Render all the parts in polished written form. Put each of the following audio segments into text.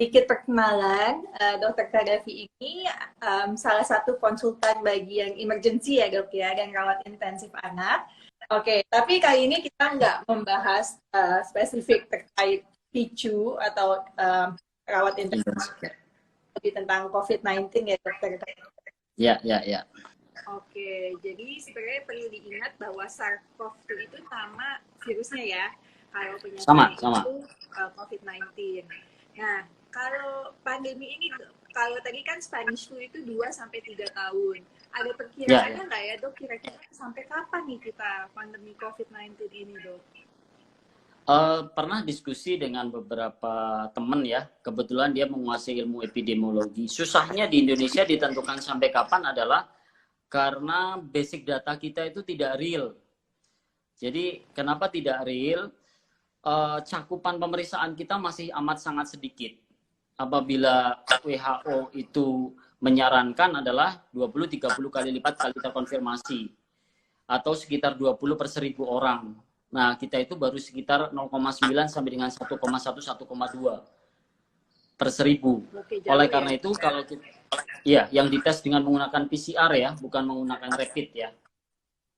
sedikit perkenalan, Dokter Kadafi ini salah satu konsultan bagian emergency ya dok ya, dan rawat intensif anak. Oke, tapi kali ini kita nggak membahas spesifik terkait PICU atau rawat intensif, lebih tentang COVID-19 ya dokter. Ya. Oke, jadi sebenarnya perlu diingat bahwa SARS-CoV-2 itu nama virusnya ya. Kalau penyakit itu COVID-19. Nah, kalau pandemi ini, kalau tadi kan Spanish flu itu 2-3 tahun. Ada perkiraannya nggak ya dok, kira-kira sampai kapan nih kita pandemi COVID-19 ini dok? Pernah diskusi dengan beberapa teman ya, kebetulan dia menguasai ilmu epidemiologi. Susahnya di Indonesia ditentukan sampai kapan adalah karena basic data kita itu tidak real. Jadi kenapa tidak real? Cakupan pemeriksaan kita masih amat sangat sedikit. Apabila WHO itu menyarankan adalah 20-30 kali lipat kali terkonfirmasi. Atau sekitar 20 per 1000 orang. Nah, kita itu baru sekitar 0,9 sampai dengan 1,1-1,2 per 1000. Oleh karena itu, kalau kita, ya, yang dites dengan menggunakan PCR ya, bukan menggunakan rapid ya.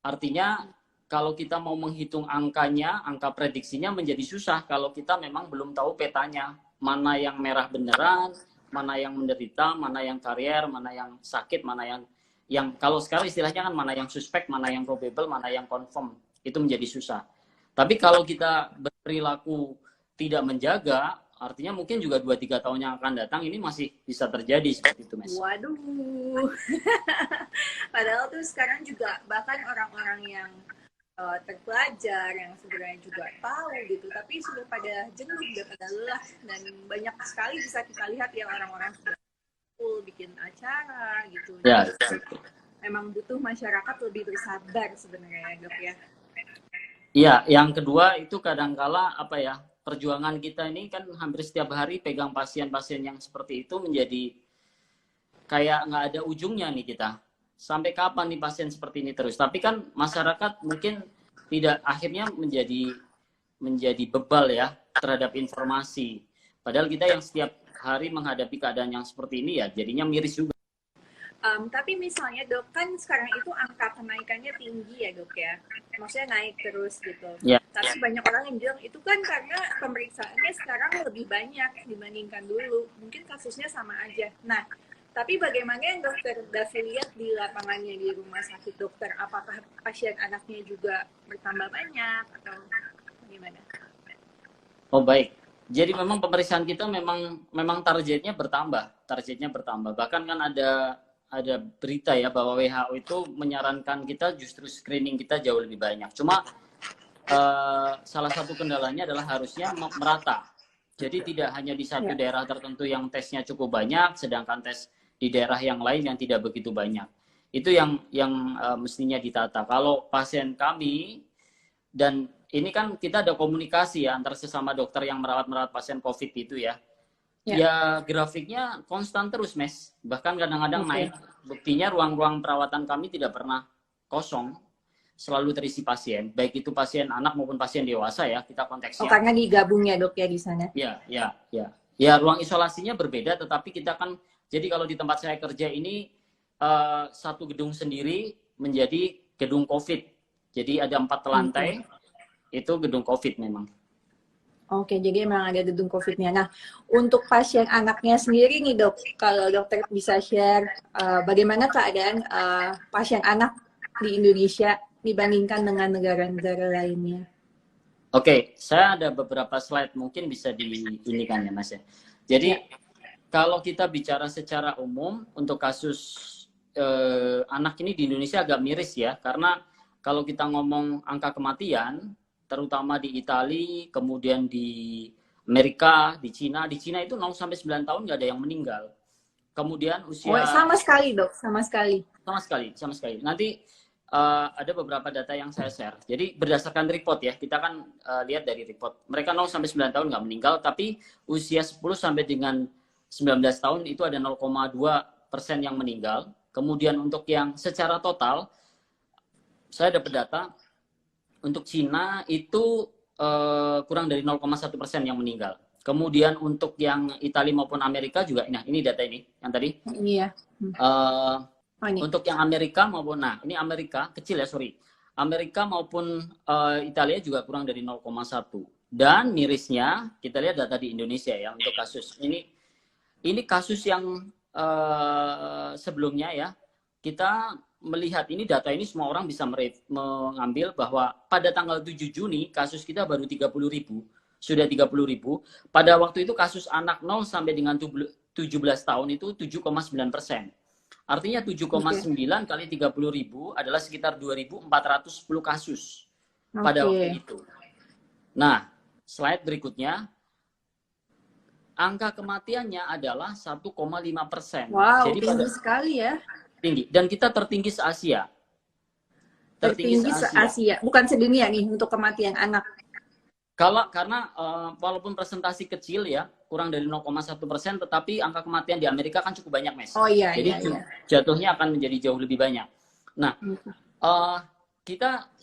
Artinya, kalau kita mau menghitung angkanya, angka prediksinya menjadi susah kalau kita memang belum tahu petanya. Mana yang merah beneran, mana yang menderita, mana yang karier, mana yang sakit, mana yang kalau sekarang istilahnya kan mana yang suspek, mana yang probable, mana yang confirm. Itu menjadi susah. Tapi kalau kita berperilaku tidak menjaga, artinya mungkin juga 2-3 tahun yang akan datang ini masih bisa terjadi seperti itu, Mas. Waduh. Padahal tuh sekarang juga bahkan orang-orang yang terpelajar yang sebenarnya juga tahu gitu, tapi sudah pada jenuh, sudah pada lelah, dan banyak sekali bisa kita lihat ya orang-orang sudah full bikin acara gitu. Ya, memang butuh masyarakat lebih bersabar sebenarnya dok ya. Iya, yang kedua itu kadangkala apa ya, perjuangan kita ini kan hampir setiap hari pegang pasien-pasien yang seperti itu menjadi kayak nggak ada ujungnya nih kita. Sampai kapan nih pasien seperti ini terus? Tapi kan masyarakat mungkin tidak akhirnya menjadi bebal ya terhadap informasi. Padahal kita yang setiap hari menghadapi keadaan yang seperti ini ya jadinya miris juga. Tapi misalnya dok, kan sekarang itu angka kenaikannya tinggi ya dok ya, maksudnya naik terus gitu. Ya. Tapi banyak orang yang bilang itu kan karena pemeriksaannya sekarang lebih banyak dibandingkan dulu, mungkin kasusnya sama aja. Nah, tapi bagaimana yang dokter Davi lihat di lapangannya di rumah sakit dokter, apakah pasien anaknya juga bertambah banyak atau bagaimana? Oh baik. Jadi memang pemeriksaan kita memang targetnya bertambah. Bahkan kan ada berita ya bahwa WHO itu menyarankan kita justru screening kita jauh lebih banyak. Cuma salah satu kendalanya adalah harusnya merata. Jadi tidak hanya di satu daerah tertentu yang tesnya cukup banyak, sedangkan tes di daerah yang lain yang tidak begitu banyak. Itu yang mestinya ditata. Kalau pasien kami, dan ini kan kita ada komunikasi ya antar sesama dokter yang merawat pasien COVID itu ya. Ya grafiknya konstan terus, Mes. Bahkan kadang-kadang naik. Buktinya ruang-ruang perawatan kami tidak pernah kosong. Selalu terisi pasien. Baik itu pasien anak maupun pasien dewasa ya, kita konteksnya. Oh, karena digabung ya dok ya di sana? Ya. Ya, ruang isolasinya berbeda, tetapi kita kan, jadi kalau di tempat saya kerja ini, satu gedung sendiri menjadi gedung COVID. Jadi ada 4 lantai, itu gedung COVID memang. Oke, jadi memang ada gedung COVID-nya. Nah, untuk pasien anaknya sendiri nih dok, kalau dokter bisa share bagaimana keadaan pasien anak di Indonesia dibandingkan dengan negara-negara lainnya? Oke, saya ada beberapa slide mungkin bisa diinikan ya Mas ya. Jadi kalau kita bicara secara umum untuk kasus anak ini di Indonesia agak miris ya, karena kalau kita ngomong angka kematian, terutama di Italia, kemudian di Amerika, di Cina itu 0-9 tahun nggak ada yang meninggal. Kemudian usia... Oh, sama sekali dok, sama sekali. Sama sekali. Nanti ada beberapa data yang saya share. Jadi berdasarkan report ya, kita kan lihat dari report. Mereka 0-9 tahun nggak meninggal, tapi usia 10 sampai dengan 19 tahun itu ada 0,2% yang meninggal. Kemudian untuk yang secara total, saya dapat data, untuk Cina itu kurang dari 0,1% yang meninggal. Kemudian untuk yang Italia maupun Amerika juga, nah ini data ini, yang tadi. Iya. Ini. Untuk yang Amerika maupun, nah ini Amerika, kecil ya, sorry. Amerika maupun Italia juga kurang dari 0,1. Dan mirisnya, kita lihat data di Indonesia ya, untuk kasus. Ini kasus yang sebelumnya ya, kita melihat ini data ini semua orang bisa mengambil bahwa pada tanggal 7 Juni kasus kita baru 30.000. Sudah 30.000. Pada waktu itu kasus anak 0 sampai dengan 17 tahun itu 7,9%. Artinya 7,9 kali 30.000 adalah sekitar 2.410 kasus pada waktu itu. Nah, slide berikutnya, angka kematiannya adalah 1,5%. Wow, jadi tinggi sekali ya. Tinggi. Dan kita tertinggi se-Asia. Tertinggi se-Asia. Bukan sedunia nih untuk kematian anak. Karena walaupun presentasi kecil ya, kurang dari 0,1%, tetapi angka kematian di Amerika kan cukup banyak, Mes. Oh iya, jadi jatuhnya akan menjadi jauh lebih banyak. Nah, kita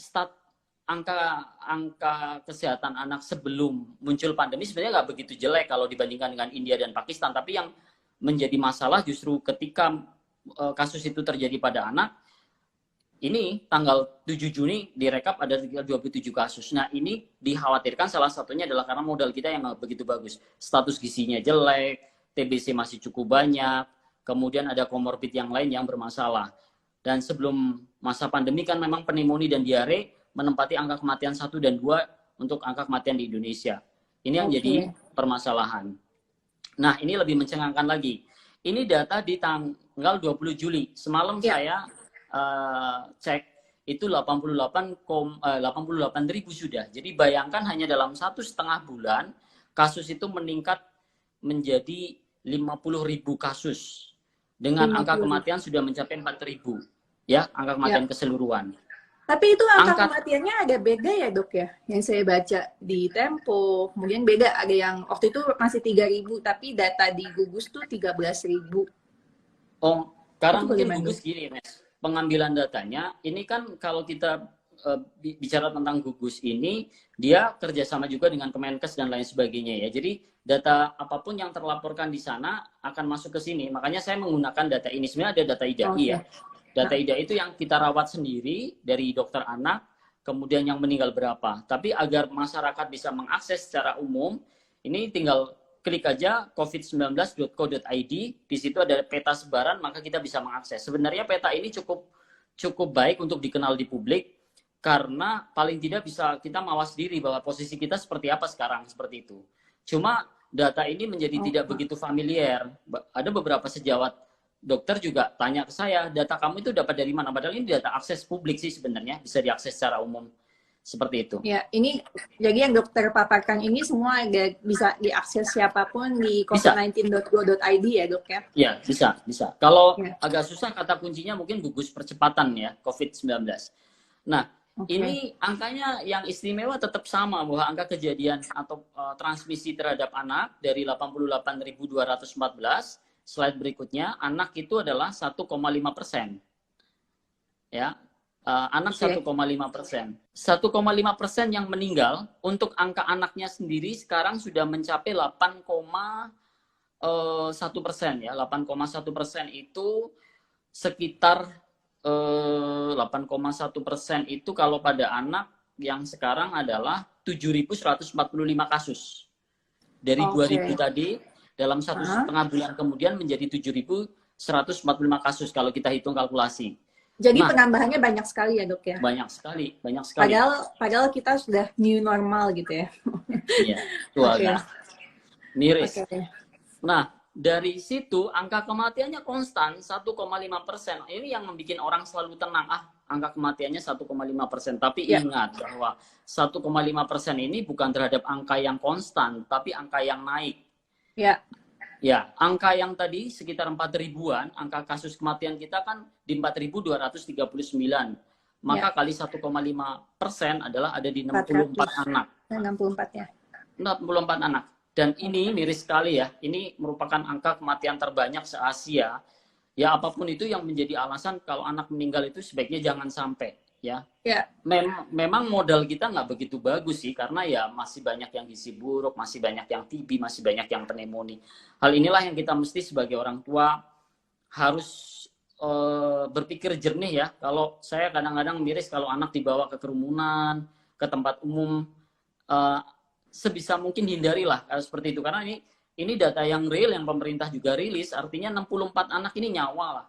angka kesehatan anak sebelum muncul pandemi sebenarnya nggak begitu jelek kalau dibandingkan dengan India dan Pakistan. Tapi yang menjadi masalah justru ketika kasus itu terjadi pada anak, ini tanggal 7 Juni direkap ada 27 kasus. Nah, ini dikhawatirkan salah satunya adalah karena modal kita yang nggak begitu bagus. Status gizinya jelek, TBC masih cukup banyak, kemudian ada komorbid yang lain yang bermasalah. Dan sebelum masa pandemi kan memang pneumonia dan diare menempati angka kematian 1 dan 2 untuk angka kematian di Indonesia. Ini yang jadi permasalahan. Nah, ini lebih mencengangkan lagi. Ini data di tanggal 20 Juli. Semalam saya cek itu 88.000 sudah. Jadi bayangkan hanya dalam 1,5 bulan kasus itu meningkat menjadi 50.000 kasus dengan angka kematian sudah mencapai 4.000 ya, angka kematian keseluruhan. Tapi itu angka kematiannya ada beda ya, Dok ya? Yang saya baca di Tempo, kemudian beda, ada yang waktu itu masih 3.000 tapi data di Gugus tuh 13.000. Oh, karena mungkin Gugus gini, Mas. Pengambilan datanya, ini kan kalau kita bicara tentang Gugus ini, dia kerjasama juga dengan Kemenkes dan lain sebagainya ya. Jadi data apapun yang terlaporkan di sana akan masuk ke sini. Makanya saya menggunakan data ini. Sebenarnya ada data IDAI ya. Data IDAI itu yang kita rawat sendiri dari dokter anak, kemudian yang meninggal berapa. Tapi agar masyarakat bisa mengakses secara umum, ini tinggal klik aja covid19.co.id, di situ ada peta sebaran, maka kita bisa mengakses. Sebenarnya peta ini cukup baik untuk dikenal di publik, karena paling tidak bisa kita mawas diri bahwa posisi kita seperti apa sekarang, seperti itu. Cuma data ini menjadi tidak begitu familiar. Ada beberapa sejawat dokter juga tanya ke saya, data kamu itu dapat dari mana? Padahal ini data akses publik sih sebenarnya, bisa diakses secara umum. Seperti itu. Ya, ini jadi yang dokter paparkan ini semua bisa diakses siapapun di covid19.go.id ya, Dok ya? Ya, bisa. Kalau agak susah kata kuncinya mungkin gugus percepatan ya, COVID-19. Nah, ini angkanya yang istimewa tetap sama, bahwa angka kejadian atau transmisi terhadap anak dari 88.214, slide berikutnya, anak itu adalah 1,5%. Ya. Anak 1,5%. 1,5% yang meninggal, untuk angka anaknya sendiri sekarang sudah mencapai 8,1% ya. 8,1% itu sekitar 8,1% itu kalau pada anak yang sekarang adalah 7.145 kasus. Dari 2.000 tadi, dalam 1,5 bulan kemudian menjadi 7.145 kasus kalau kita hitung kalkulasi. Jadi penambahannya banyak sekali ya, Dok ya? Banyak sekali. Padahal kita sudah new normal gitu ya. Iya, itu agak miris. Nah, dari situ angka kematiannya konstan 1,5%. Ini yang membuat orang selalu tenang. Angka kematiannya 1,5%. Tapi ingat bahwa 1,5% ini bukan terhadap angka yang konstan, tapi angka yang naik. Ya, angka yang tadi sekitar 4.000-an, angka kasus kematian kita kan di 4.239. Maka kali 1,5% adalah ada di 64 anak. 64 ya. 64 anak. Dan ini miris sekali ya. Ini merupakan angka kematian terbanyak se-Asia. Ya, apapun itu yang menjadi alasan kalau anak meninggal itu sebaiknya jangan sampai. ya. Ya. Memang modal kita nggak begitu bagus sih, karena ya masih banyak yang gizi buruk, masih banyak yang TB, masih banyak yang pneumonia. Hal inilah yang kita mesti sebagai orang tua harus berpikir jernih ya. Kalau saya kadang-kadang miris kalau anak dibawa ke kerumunan, ke tempat umum, sebisa mungkin hindarilah seperti itu. Karena ini data yang real yang pemerintah juga rilis, artinya 64 anak ini nyawa lah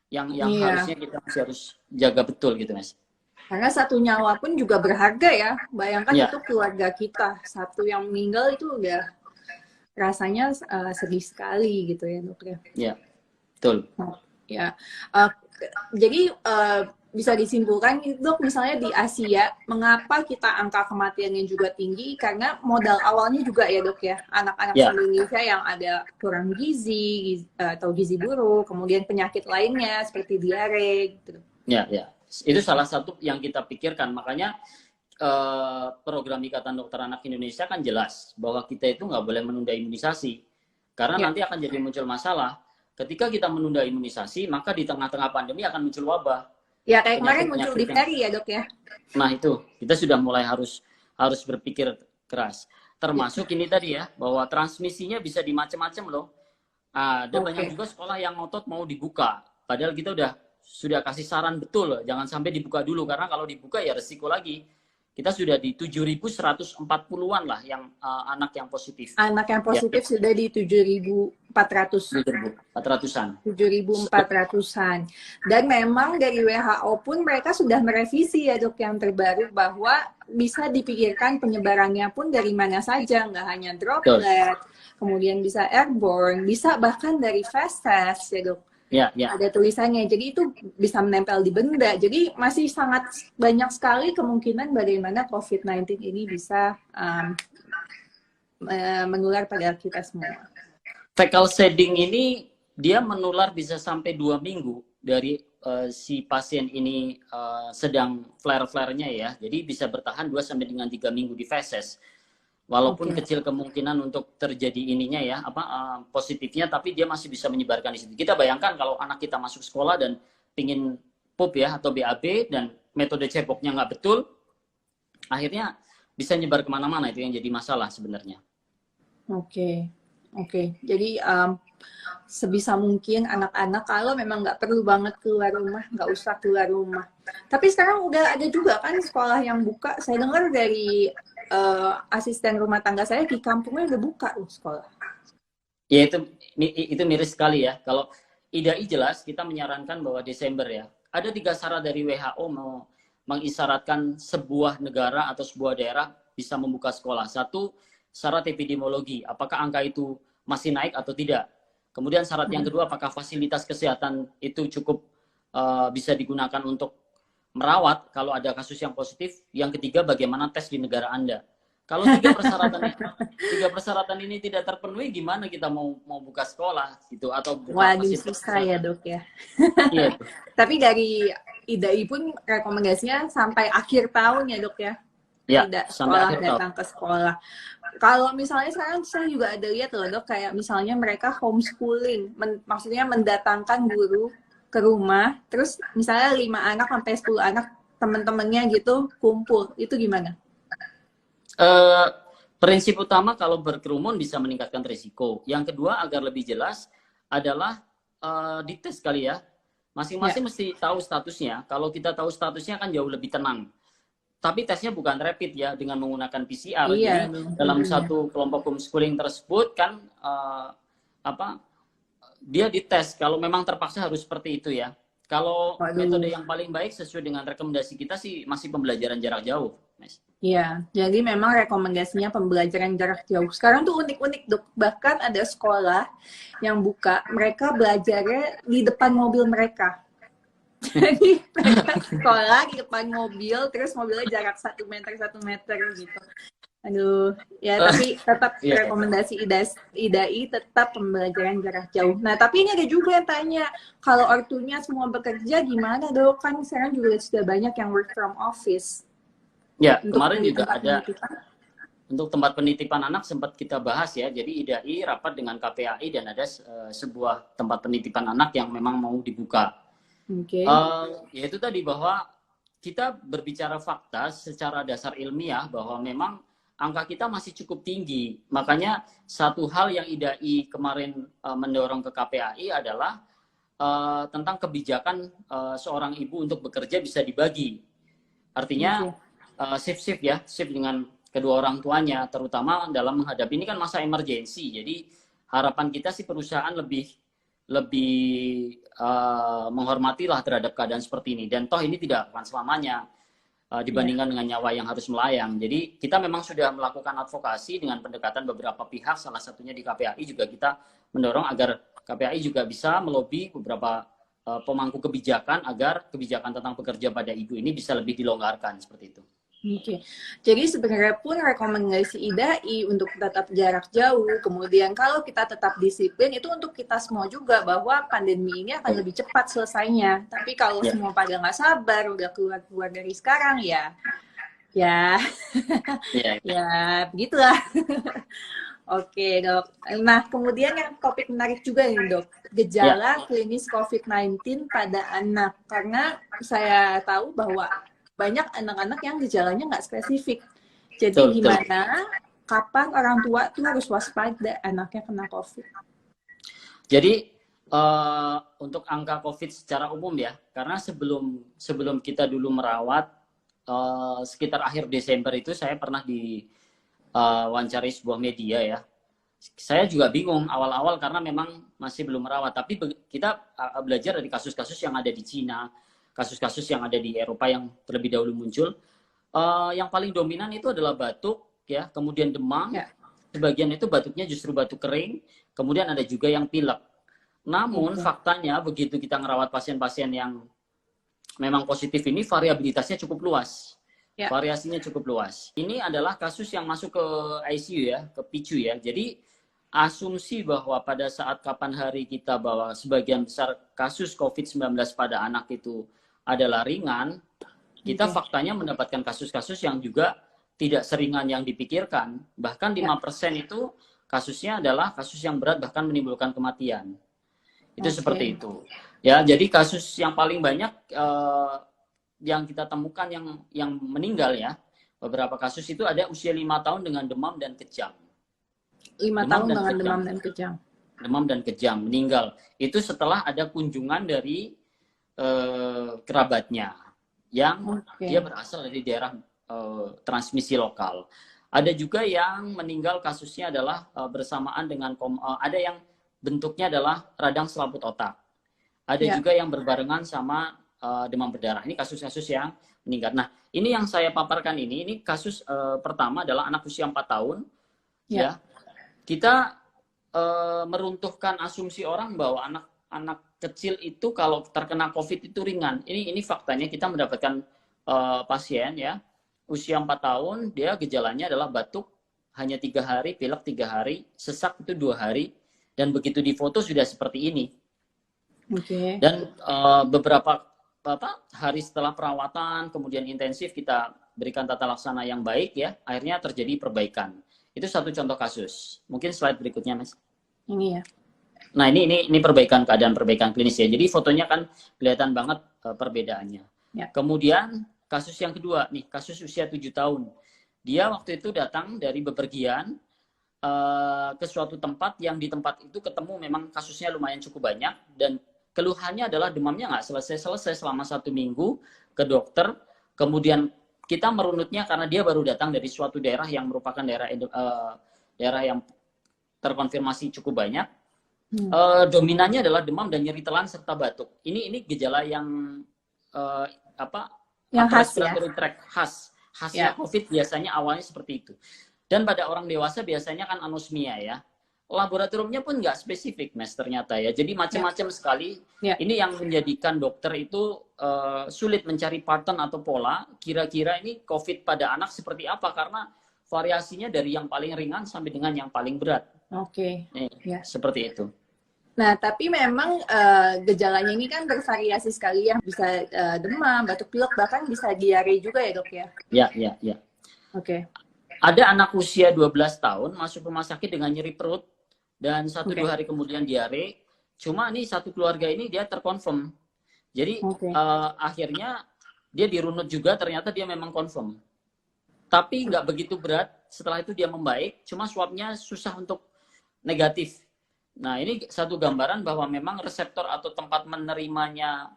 yang harusnya kita masih harus jaga betul gitu, Mas. Karena satu nyawa pun juga berharga ya. Bayangkan itu keluarga kita. Satu yang meninggal itu udah rasanya sedih sekali gitu ya, Dok ya. Iya, betul. Ya. Jadi bisa disimpulkan gitu, Dok, misalnya di Asia, mengapa kita angka kematiannya juga tinggi? Karena modal awalnya juga ya, Dok ya. Anak-anak Indonesia yang ada kurang gizi atau gizi buruk, kemudian penyakit lainnya seperti diare gitu. Ya. Itu salah satu yang kita pikirkan. Makanya program Ikatan Dokter Anak Indonesia kan jelas bahwa kita itu nggak boleh menunda imunisasi. Karena nanti akan jadi muncul masalah. Ketika kita menunda imunisasi, maka di tengah-tengah pandemi akan muncul wabah. Ya, kayak kemarin muncul difteri ya, Dok ya. Nah, itu. Kita sudah mulai harus berpikir keras. Termasuk ini tadi ya, bahwa transmisinya bisa di macam-macam loh. Ada banyak juga sekolah yang ngotot mau dibuka. Padahal kita sudah kasih saran betul loh, jangan sampai dibuka dulu, karena kalau dibuka ya resiko lagi. Kita sudah di 7.140-an lah yang anak yang positif. Anak yang positif ya, sudah di 7.400-an. 7.400-an. Dan memang dari WHO pun mereka sudah merevisi ya, Dok, yang terbaru bahwa bisa dipikirkan penyebarannya pun dari mana saja, nggak hanya droplet, kemudian bisa airborne, bisa bahkan dari feses ya, Dok. Ya. Ada tulisannya, jadi itu bisa menempel di benda. Jadi masih sangat banyak sekali kemungkinan bagaimana COVID-19 ini bisa menular pada kita semua. Fecal shedding ini dia menular bisa sampai 2 minggu dari si pasien ini sedang flare-flare-nya ya. Jadi bisa bertahan 2 sampai dengan 3 minggu di feses. Walaupun kecil kemungkinan untuk terjadi ininya ya, positifnya, tapi dia masih bisa menyebarkan di situ. Kita bayangkan kalau anak kita masuk sekolah dan pingin pup ya atau BAB dan metode cepoknya nggak betul, akhirnya bisa nyebar kemana-mana. Itu yang jadi masalah sebenarnya. Oke. Jadi sebisa mungkin anak-anak kalau memang nggak perlu banget keluar rumah, nggak usah keluar rumah. Tapi sekarang udah ada juga kan sekolah yang buka. Saya dengar dari asisten rumah tangga saya di kampungnya udah buka sekolah. Ya itu miris sekali ya. Kalau IDAI jelas kita menyarankan bahwa Desember ya. Ada 3 syarat dari WHO mau mengisyaratkan sebuah negara atau sebuah daerah bisa membuka sekolah. 1, syarat epidemiologi, apakah angka itu masih naik atau tidak. Kemudian syarat yang kedua, apakah fasilitas kesehatan itu cukup bisa digunakan untuk merawat kalau ada kasus yang positif. Yang ketiga, bagaimana tes di negara Anda. Kalau 3 persyaratan ini tidak terpenuhi, gimana kita mau buka sekolah gitu atau buka fasilitas susah ya, Dok ya. Iya. Tapi dari IDAI pun rekomendasinya sampai akhir tahun ya, Dok ya. Tidak sekolah datang ke sekolah. Kalau misalnya sekarang saya juga ada lihat loh, Dok, kayak misalnya mereka homeschooling, maksudnya mendatangkan guru ke rumah, terus misalnya 5 anak sampai 10 anak teman-temannya gitu kumpul, itu gimana? Prinsip utama kalau berkerumun bisa meningkatkan risiko. Yang kedua agar lebih jelas adalah dites kali ya. Masing-masing mesti tahu statusnya. Kalau kita tahu statusnya kan jauh lebih tenang. Tapi tesnya bukan rapid ya, dengan menggunakan PCR. Iya, jadi dalam satu kelompok homeschooling tersebut kan dia dites. Kalau memang terpaksa harus seperti itu ya. Kalau metode yang paling baik sesuai dengan rekomendasi kita sih masih pembelajaran jarak jauh, Mas. Iya, jadi memang rekomendasinya pembelajaran jarak jauh. Sekarang tuh unik-unik, Dok. Bahkan ada sekolah yang buka, mereka belajarnya di depan mobil mereka. Jadi mereka sekolah di depan mobil, terus mobilnya jarak 1 meter gitu. Aduh, ya tapi tetap rekomendasi IDAI tetap pembelajaran jarak jauh. Nah, tapi ini ada juga yang tanya, kalau ortunya semua bekerja gimana, Dok? Kan sekarang juga sudah banyak yang work from office. Ya, kemarin juga ada untuk tempat penitipan anak sempat kita bahas ya. Jadi IDAI rapat dengan KPAI dan ada sebuah tempat penitipan anak yang memang mau dibuka. Okay. Ya itu tadi bahwa kita berbicara fakta secara dasar ilmiah bahwa memang angka kita masih cukup tinggi. Makanya satu hal yang IDAI kemarin mendorong ke KPAI adalah tentang kebijakan seorang ibu untuk bekerja bisa dibagi. Artinya shift ya, shift dengan kedua orang tuanya, terutama dalam menghadapi ini kan masa emergensi. Jadi harapan kita sih perusahaan lebih menghormatilah terhadap keadaan seperti ini. Dan toh ini tidak akan selamanya dibandingkan dengan nyawa yang harus melayang. Jadi kita memang sudah melakukan advokasi dengan pendekatan beberapa pihak, salah satunya di KPAI juga kita mendorong agar KPAI juga bisa melobi beberapa pemangku kebijakan agar kebijakan tentang pekerja pada ibu ini bisa lebih dilonggarkan seperti itu. Oke, jadi sebenarnya pun rekomendasi IDAI untuk tetap jarak jauh, kemudian kalau kita tetap disiplin itu untuk kita semua juga bahwa pandemi ini akan lebih cepat selesainya. Tapi kalau semua pada nggak sabar, udah keluar dari sekarang ya begitulah. Oke dok. Nah kemudian yang topik menarik juga nih dok, gejala klinis COVID-19 pada anak, karena saya tahu bahwa banyak anak-anak yang gejalanya nggak spesifik. Jadi gimana, kapan orang tua tuh harus waspada anaknya kena COVID? Jadi untuk angka COVID secara umum ya, karena sebelum kita dulu merawat sekitar akhir Desember itu saya pernah wawancari sebuah media ya. Saya juga bingung awal-awal karena memang masih belum merawat. Tapi kita belajar dari kasus-kasus yang ada di Cina, kasus-kasus yang ada di Eropa yang terlebih dahulu muncul. Yang paling dominan itu adalah batuk, ya, kemudian demam. Sebagian itu batuknya justru batuk kering, kemudian ada juga yang pilek. Namun faktanya begitu kita ngerawat pasien-pasien yang memang positif ini, variabilitasnya cukup luas. Variasinya cukup luas. Ini adalah kasus yang masuk ke ICU ya, ke PICU ya. Jadi asumsi bahwa pada saat kapan hari kita bahwa sebagian besar kasus COVID-19 pada anak itu adalah ringan, kita faktanya mendapatkan kasus-kasus yang juga tidak seringan yang dipikirkan. Bahkan 5% itu kasusnya adalah kasus yang berat bahkan menimbulkan kematian. Itu seperti itu. Ya, jadi kasus yang paling banyak yang kita temukan yang meninggal ya, beberapa kasus itu ada usia 5 tahun dengan demam dan kejang. 5 tahun dengan demam dan kejang. Demam dan kejang meninggal. Itu setelah ada kunjungan dari kerabatnya yang dia berasal dari daerah transmisi lokal. Ada juga yang meninggal kasusnya adalah bersamaan dengan ada yang bentuknya adalah radang selaput otak. Ada juga yang berbarengan sama demam berdarah. Ini kasus-kasus yang meninggal. Nah, ini yang saya paparkan ini kasus pertama adalah anak usia 4 tahun. Ya. Kita meruntuhkan asumsi orang bahwa anak kecil itu kalau terkena COVID itu ringan. Ini faktanya kita mendapatkan pasien ya usia 4 tahun, dia gejalanya adalah batuk hanya 3 hari, pilek 3 hari, sesak itu 2 hari, dan begitu difoto sudah seperti ini. Dan beberapa hari setelah perawatan kemudian intensif kita berikan tata laksana yang baik ya, akhirnya terjadi perbaikan. Itu satu contoh kasus. Mungkin slide berikutnya, Mas. Ini ya. Nah, ini keadaan perbaikan klinis ya. Jadi fotonya kan kelihatan banget perbedaannya. Kemudian kasus yang kedua nih, kasus usia 7 tahun. Dia waktu itu datang dari bepergian ke suatu tempat yang di tempat itu ketemu memang kasusnya lumayan cukup banyak dan keluhannya adalah demamnya nggak selesai selama 1 minggu ke dokter. Kemudian kita merunutnya karena dia baru datang dari suatu daerah yang merupakan daerah yang terkonfirmasi cukup banyak. Dominannya adalah demam dan nyeri telan serta batuk. Ini gejala yang yang khas ya. Khasnya COVID biasanya awalnya seperti itu. Dan pada orang dewasa biasanya kan anosmia ya. Laboratoriumnya pun nggak spesifik, Mas, ternyata ya. Jadi macam-macam sekali. Ini yang menjadikan dokter itu sulit mencari pattern atau pola. Kira-kira ini COVID pada anak seperti apa? Karena variasinya dari yang paling ringan sampai dengan yang paling berat. Seperti itu. Nah, tapi memang gejalanya ini kan bervariasi sekali ya. Bisa demam, batuk pilek, bahkan bisa diare juga ya dok ya? Ya. Ada anak usia 12 tahun masuk rumah sakit dengan nyeri perut dan 1-2 hari kemudian diare. Cuma nih satu keluarga ini dia terkonfirm. Jadi akhirnya dia dirunut juga, ternyata dia memang confirm. Tapi nggak begitu berat, setelah itu dia membaik, cuma swabnya susah untuk negatif. Nah, ini satu gambaran bahwa memang reseptor atau tempat menerimanya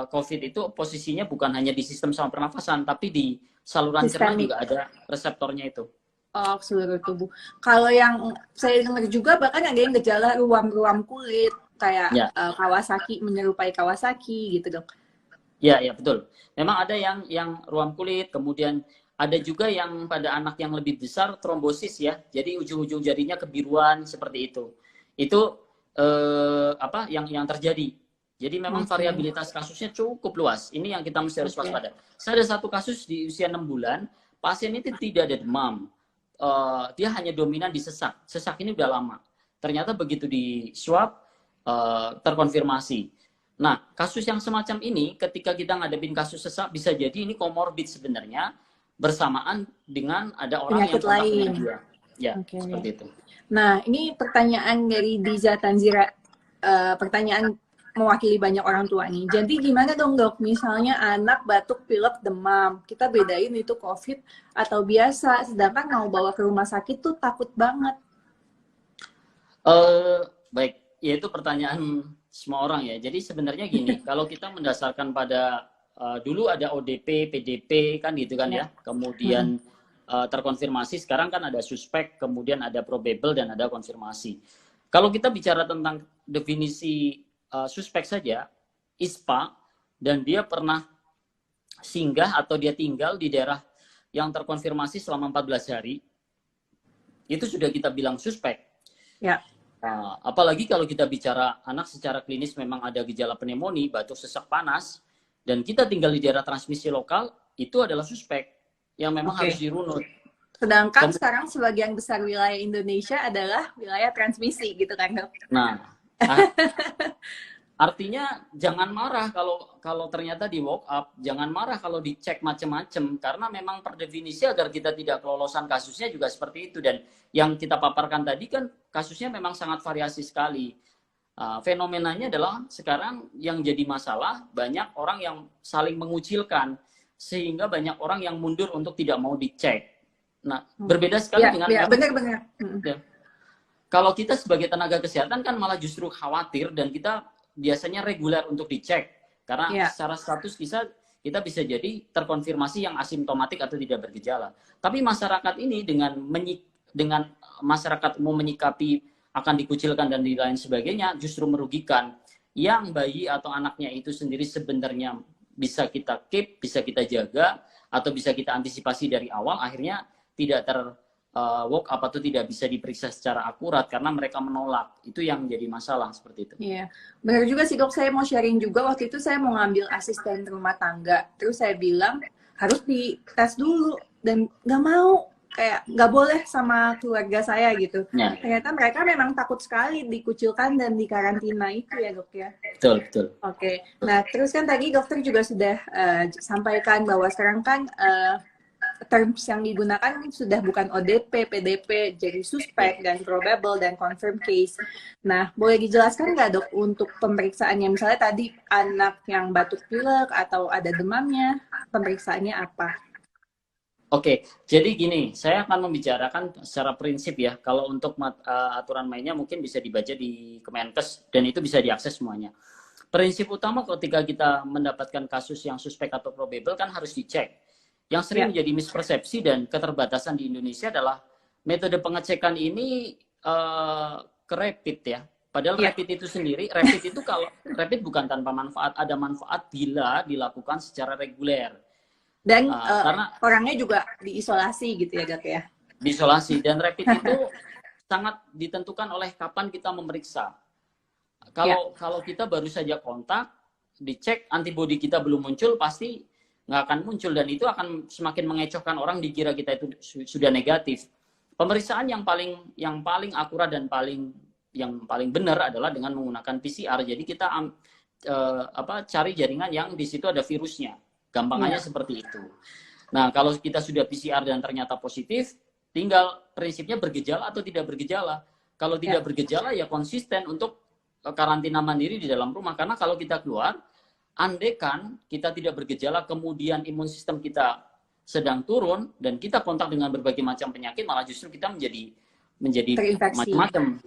COVID itu posisinya bukan hanya di sistem saluran pernafasan, tapi di saluran cerna juga ada reseptornya itu. Oh, seluruh tubuh. Kalau yang saya dengar juga bahkan ada yang gejala ruam-ruam kulit, kayak Ya. Kawasaki, menyerupai Kawasaki gitu, Dok. Ya, ya betul. Memang ada yang ruam kulit, kemudian ada juga yang pada anak yang lebih besar trombosis ya. Jadi ujung-ujung jarinya kebiruan seperti itu. Itu yang terjadi. Jadi memang variabilitas kasusnya cukup luas. Ini yang kita mesti harus waspada. Saya ada satu kasus di usia 6 bulan, pasien itu tidak ada demam. Dia hanya dominan di sesak. Sesak ini udah lama. Ternyata begitu di swab terkonfirmasi. Nah, kasus yang semacam ini ketika kita ngadepin kasus sesak bisa jadi ini komorbid sebenarnya bersamaan dengan ada orang penyakit yang kontak lain. dengan dia. Ya, seperti itu. Nah, ini pertanyaan dari Diza Tanzira. Pertanyaan mewakili banyak orang tua nih. Jadi gimana dong, Dok? Misalnya anak batuk, pilek, demam. Kita bedain itu COVID atau biasa. Sedangkan mau bawa ke rumah sakit tuh takut banget. Baik, ya itu pertanyaan semua orang ya. Jadi sebenarnya gini, kalau kita mendasarkan pada dulu ada ODP, PDP kan gitu kan ya. Kemudian terkonfirmasi, sekarang kan ada suspek, kemudian ada probable dan ada konfirmasi. Kalau kita bicara tentang definisi suspek saja, ISPA, dan dia pernah singgah atau dia tinggal di daerah yang terkonfirmasi selama 14 hari, itu sudah kita bilang suspek. Ya. Apalagi kalau kita bicara anak secara klinis memang ada gejala pneumonia, batuk, sesak, panas, dan kita tinggal di daerah transmisi lokal, itu adalah suspek yang memang harus dirunut. Sedangkan sekarang sebagian besar wilayah Indonesia adalah wilayah transmisi gitu kan, Dok? Nah, artinya jangan marah kalau ternyata di walk up, jangan marah kalau dicek macam-macam, karena memang per definisi agar kita tidak kelolosan kasusnya juga seperti itu. Dan yang kita paparkan tadi kan kasusnya memang sangat variasi sekali. Fenomenanya adalah sekarang yang jadi masalah banyak orang yang saling mengucilkan, sehingga banyak orang yang mundur untuk tidak mau dicek. Nah, berbeda sekali dengan benar-benar. Kalau kita sebagai tenaga kesehatan kan malah justru khawatir dan kita biasanya reguler untuk dicek karena secara status kita bisa jadi terkonfirmasi yang asimptomatik atau tidak bergejala. Tapi masyarakat ini dengan masyarakat mau menyikapi akan dikucilkan dan lain sebagainya justru merugikan. Yang bayi atau anaknya itu sendiri sebenarnya bisa kita keep, bisa kita jaga atau bisa kita antisipasi dari awal, akhirnya tidak walk up atau tidak bisa diperiksa secara akurat karena mereka menolak. Itu yang jadi masalah seperti itu. Iya, benar juga sih, Dok. Saya mau sharing juga, waktu itu saya mau ngambil asisten rumah tangga, terus saya bilang harus dites dulu dan nggak mau, kayak nggak boleh sama keluarga saya gitu. Ternyata mereka memang takut sekali dikucilkan dan dikarantina itu ya, Dok ya. Betul. Oke. Nah, terus kan tadi dokter juga sudah sampaikan bahwa sekarang kan terms yang digunakan sudah bukan ODP, PDP, jadi suspek dan probable dan confirm case. Nah, boleh dijelaskan nggak, Dok, untuk pemeriksaannya? Misalnya tadi anak yang batuk pilek atau ada demamnya, pemeriksaannya apa? Oke, jadi gini, saya akan membicarakan secara prinsip ya. Kalau untuk aturan mainnya mungkin bisa dibaca di Kemenkes dan itu bisa diakses semuanya. Prinsip utama ketika kita mendapatkan kasus yang suspek atau probable kan harus dicek. Yang sering menjadi mispersepsi dan keterbatasan di Indonesia adalah metode pengecekan ini ke rapid ya. Padahal rapid itu sendiri, kalau rapid bukan tanpa manfaat, ada manfaat bila dilakukan secara reguler. Dan karena orangnya juga diisolasi gitu ya, Dok ya? Diisolasi, dan rapid itu sangat ditentukan oleh kapan kita memeriksa. Kalau kita baru saja kontak, dicek antibodi kita belum muncul, pasti nggak akan muncul dan itu akan semakin mengecohkan orang dikira kita itu sudah negatif. Pemeriksaan yang paling akurat dan yang paling benar adalah dengan menggunakan PCR. Jadi kita cari jaringan yang di situ ada virusnya. Gampangannya seperti itu. Nah, kalau kita sudah PCR dan ternyata positif, tinggal prinsipnya bergejala atau tidak bergejala. Kalau tidak bergejala ya konsisten untuk karantina mandiri di dalam rumah, karena kalau kita keluar Andekan kita tidak bergejala, kemudian imun sistem kita sedang turun dan kita kontak dengan berbagai macam penyakit, malah justru kita menjadi macam-macam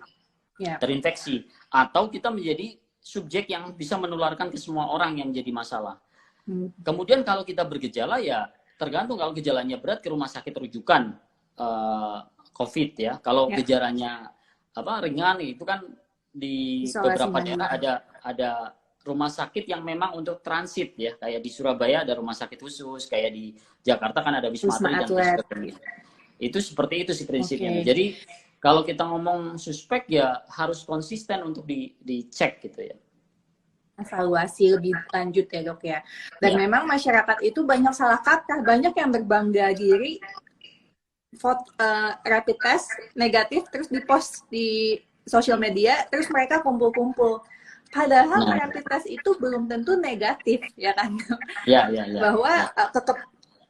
terinfeksi, atau kita menjadi subjek yang bisa menularkan ke semua orang yang jadi masalah. Kemudian kalau kita bergejala ya tergantung, kalau gejalanya berat ke rumah sakit rujukan COVID ya. Kalau gejalanya ringan itu kan di beberapa daerah ada rumah sakit yang memang untuk transit ya, kayak di Surabaya ada rumah sakit khusus, kayak di Jakarta kan ada Wisma Atlet dan itu seperti itu sih prinsipnya. Jadi kalau kita ngomong suspek ya harus konsisten untuk dicek gitu ya. Evaluasi lebih lanjut ya dok ya. Dan memang masyarakat itu banyak salah kaprah, banyak yang berbangga diri rapid test negatif terus dipost di sosial media, terus mereka kumpul-kumpul. Padahal rapid test itu belum tentu negatif ya kan? Bahwa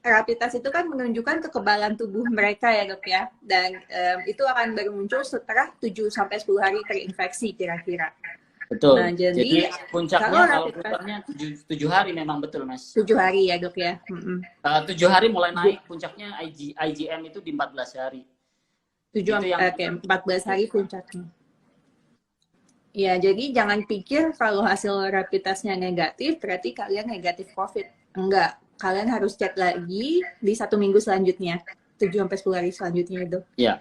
rapid test itu kan menunjukkan kekebalan tubuh mereka ya dok ya, dan itu akan baru muncul setelah 7-10 hari terinfeksi kira-kira. Betul. Nah, jadi puncaknya kalau puncaknya 7 hari memang betul mas. 7 hari ya dok ya. 7 hari mulai naik, puncaknya IgM itu di 14 hari. 14 hari puncaknya. Ya, jadi jangan pikir kalau hasil rapid testnya negatif berarti kalian negatif COVID. Enggak, kalian harus cek lagi di 1 minggu selanjutnya, 7-10 hari selanjutnya itu. Ya.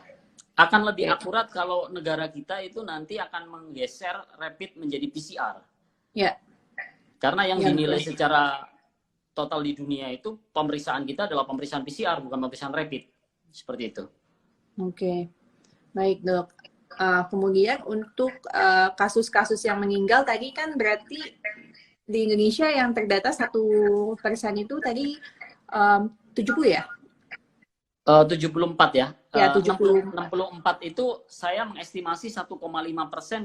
Akan lebih akurat kalau negara kita itu nanti akan menggeser rapid menjadi PCR. Ya. Karena yang dinilai secara total di dunia itu pemeriksaan kita adalah pemeriksaan PCR, bukan pemeriksaan rapid. Seperti itu. Oke. Baik, dok. Kemudian untuk kasus-kasus yang meninggal tadi kan berarti di Indonesia yang terdata 1% itu tadi 70 ya? 74 ya. 64 itu saya mengestimasi 1,5%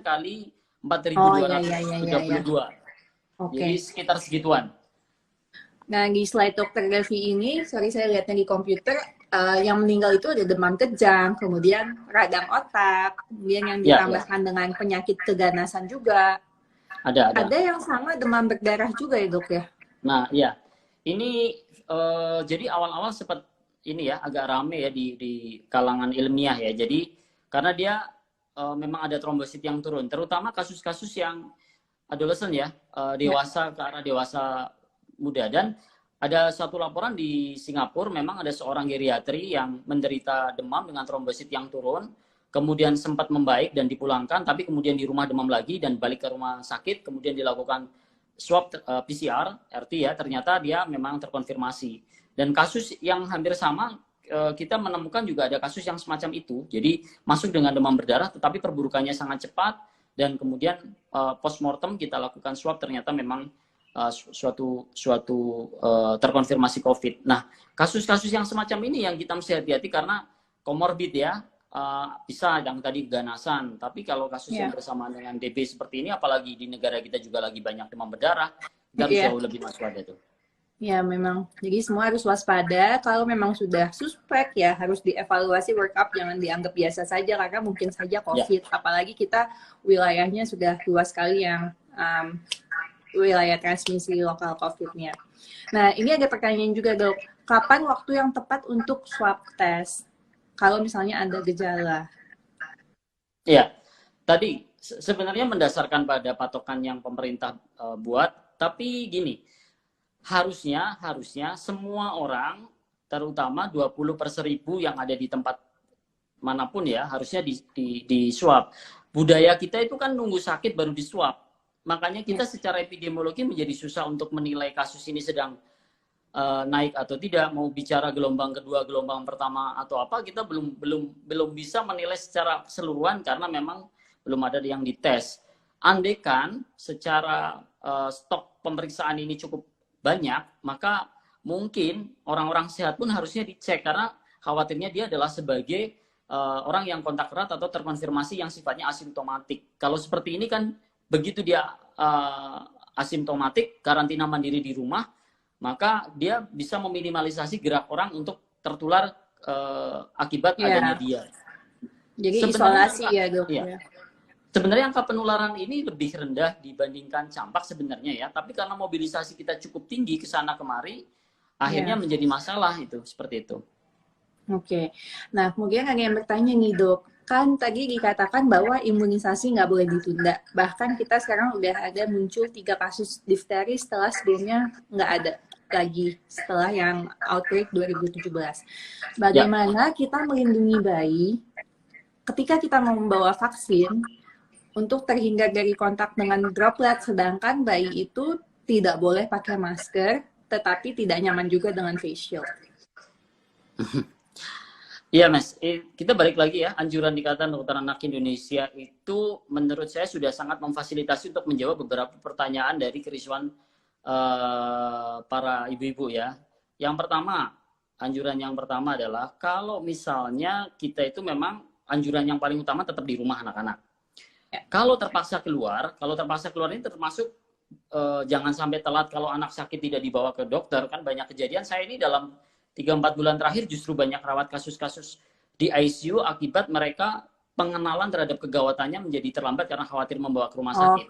kali 4.232. Jadi sekitar segituan. Nah, di slide Dr. Devi ini, sorry saya lihatnya di komputer, yang meninggal itu ada demam kejang, kemudian radang otak, kemudian yang ditambahkan dengan penyakit keganasan juga. Ada yang sama demam berdarah juga ya dok ya? Nah, iya. Ini jadi awal-awal sempat ini ya agak rame ya di kalangan ilmiah ya. Jadi karena dia memang ada trombosit yang turun, terutama kasus-kasus yang adolescent ya, dewasa ke arah dewasa muda. Dan ada satu laporan di Singapura, memang ada seorang geriatri yang menderita demam dengan trombosit yang turun, kemudian sempat membaik dan dipulangkan, tapi kemudian di rumah demam lagi dan balik ke rumah sakit, kemudian dilakukan swab PCR, RT ya, ternyata dia memang terkonfirmasi. Dan kasus yang hampir sama, kita menemukan juga ada kasus yang semacam itu. Jadi masuk dengan demam berdarah, tetapi perburukannya sangat cepat. Dan kemudian postmortem kita lakukan swab, ternyata memang suatu terkonfirmasi COVID. Nah, kasus-kasus yang semacam ini yang kita mesti hati-hati karena komorbid ya. Bisa yang tadi ganasan. Tapi kalau kasus yang bersamaan dengan DB seperti ini, apalagi di negara kita juga lagi banyak demam berdarah, kita bisa jauh lebih waspada tuh. Ya memang, jadi semua harus waspada. Kalau memang sudah suspek ya harus dievaluasi, workup, jangan dianggap biasa saja karena mungkin saja COVID. Apalagi kita wilayahnya sudah luas sekali yang wilayah transmisi lokal COVID-nya. Nah ini ada pertanyaan juga dok, kapan waktu yang tepat untuk swab test kalau misalnya ada gejala? Iya, tadi sebenarnya mendasarkan pada patokan yang pemerintah buat, tapi gini. Harusnya semua orang, terutama 20/1000 yang ada di tempat manapun ya, harusnya di swab. Budaya kita itu kan nunggu sakit baru di swab. Makanya kita secara epidemiologi menjadi susah untuk menilai kasus ini sedang naik atau tidak. Mau bicara gelombang kedua, gelombang pertama atau apa, kita belum bisa menilai secara keseluruhan karena memang belum ada yang dites. Andaikan secara stok pemeriksaan ini cukup banyak, maka mungkin orang-orang sehat pun harusnya dicek karena khawatirnya dia adalah sebagai orang yang kontak erat atau terkonfirmasi yang sifatnya asimptomatik. Kalau seperti ini kan begitu dia asimptomatik, karantina mandiri di rumah, maka dia bisa meminimalisasi gerak orang untuk tertular akibat adanya dia. Jadi sebenarnya isolasi ya dok. Iya. Sebenarnya angka penularan ini lebih rendah dibandingkan campak sebenarnya ya, tapi karena mobilisasi kita cukup tinggi ke sana kemari, akhirnya menjadi masalah itu, seperti itu. Oke, nah kemudian ada yang bertanya nih dok, kan tadi dikatakan bahwa imunisasi nggak boleh ditunda, bahkan kita sekarang udah ada muncul 3 kasus difteri setelah sebelumnya nggak ada lagi setelah yang outbreak 2017. Bagaimana kita melindungi bayi ketika kita mau membawa vaksin untuk terhindar dari kontak dengan droplet, sedangkan bayi itu tidak boleh pakai masker, tetapi tidak nyaman juga dengan face shield. Iya Mas, kita balik lagi ya, anjuran Ikatan Dokter Anak Indonesia itu menurut saya sudah sangat memfasilitasi untuk menjawab beberapa pertanyaan dari kerisauan para ibu-ibu ya. Yang pertama, anjuran yang pertama adalah kalau misalnya kita itu memang anjuran yang paling utama tetap di rumah anak-anak. Kalau terpaksa keluar ini termasuk jangan sampai telat kalau anak sakit tidak dibawa ke dokter, kan banyak kejadian. Saya ini dalam 3-4 bulan terakhir justru banyak rawat kasus-kasus di ICU akibat mereka pengenalan terhadap kegawatannya menjadi terlambat karena khawatir membawa ke rumah sakit.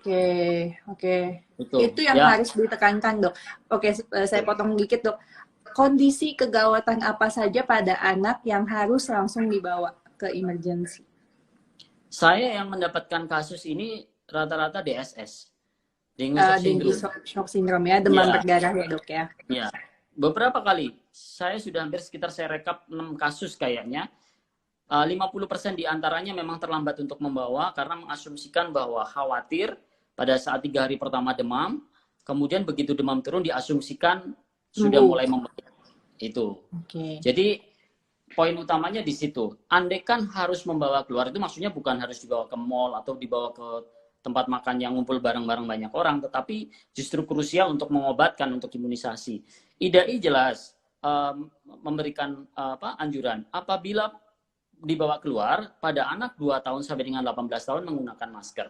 Oke. Itu yang harus ditekankan dok. Oke, saya potong dikit dok. Kondisi kegawatan apa saja pada anak yang harus langsung dibawa ke emergency? Saya yang mendapatkan kasus ini rata-rata DSS. Dengue shock syndrome ya, demam berdarah ya dok ya? Iya. Beberapa kali, saya sudah hampir sekitar saya rekap 6 kasus kayaknya. 50% diantaranya memang terlambat untuk membawa karena mengasumsikan bahwa khawatir pada saat 3 hari pertama demam, kemudian begitu demam turun diasumsikan sudah mulai membaik. Itu. Jadi poin utamanya di situ. Andaikan harus membawa keluar, itu maksudnya bukan harus dibawa ke mall atau dibawa ke tempat makan yang ngumpul bareng-bareng banyak orang, tetapi justru krusial untuk mengobatkan, untuk imunisasi. IDAI jelas memberikan anjuran apabila dibawa keluar pada anak 2 tahun sampai dengan 18 tahun menggunakan masker.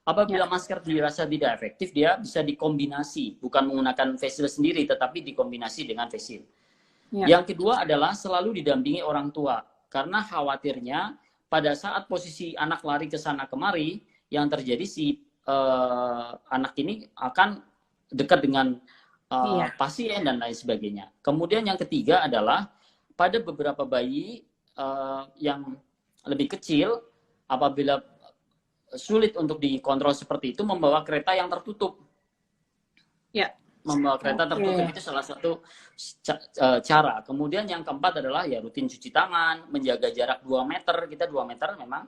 Apabila masker dirasa tidak efektif, dia bisa dikombinasi, bukan menggunakan face shield sendiri, tetapi dikombinasi dengan face shield. Yang kedua adalah selalu didampingi orang tua, karena khawatirnya pada saat posisi anak lari ke sana kemari, yang terjadi si anak ini akan dekat dengan pasien dan lain sebagainya. Kemudian yang ketiga adalah pada beberapa bayi yang lebih kecil, apabila sulit untuk dikontrol seperti itu, membawa kereta yang tertutup. Membawa kereta tertutup itu salah satu cara. Kemudian yang keempat adalah ya rutin cuci tangan, menjaga jarak 2 meter. Kita 2 meter memang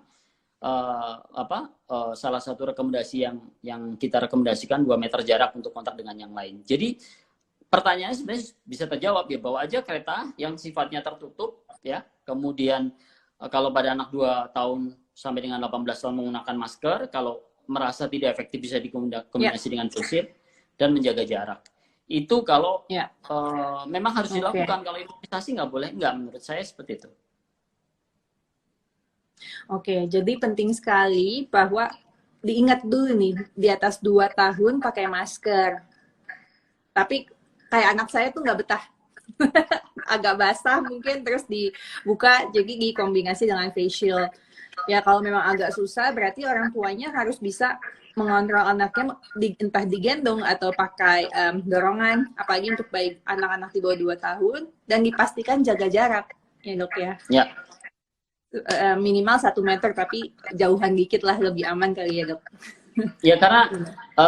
salah satu rekomendasi yang kita rekomendasikan, 2 meter jarak untuk kontak dengan yang lain. Jadi pertanyaannya sebenarnya bisa terjawab ya, bawa aja kereta yang sifatnya tertutup ya. Kemudian kalau pada anak 2 tahun sampai dengan 18 tahun menggunakan masker, kalau merasa tidak efektif bisa dikombinasi dengan face shield dan menjaga jarak. Itu kalau memang harus dilakukan. Kalau imunisasi nggak boleh, nggak, menurut saya seperti itu. Oke, jadi penting sekali bahwa diingat dulu nih, di atas 2 tahun pakai masker. Tapi kayak anak saya tuh nggak betah. Agak basah mungkin, terus dibuka, jadi dikombinasi dengan face shield. Ya kalau memang agak susah, berarti orang tuanya harus bisa mengontrol anaknya, entah digendong atau pakai dorongan, apalagi untuk bayi anak-anak di bawah 2 tahun, dan dipastikan jaga jarak, ya dok ya? Minimal 1 meter, tapi jauhan dikit lah, lebih aman kali ya dok. Ya karena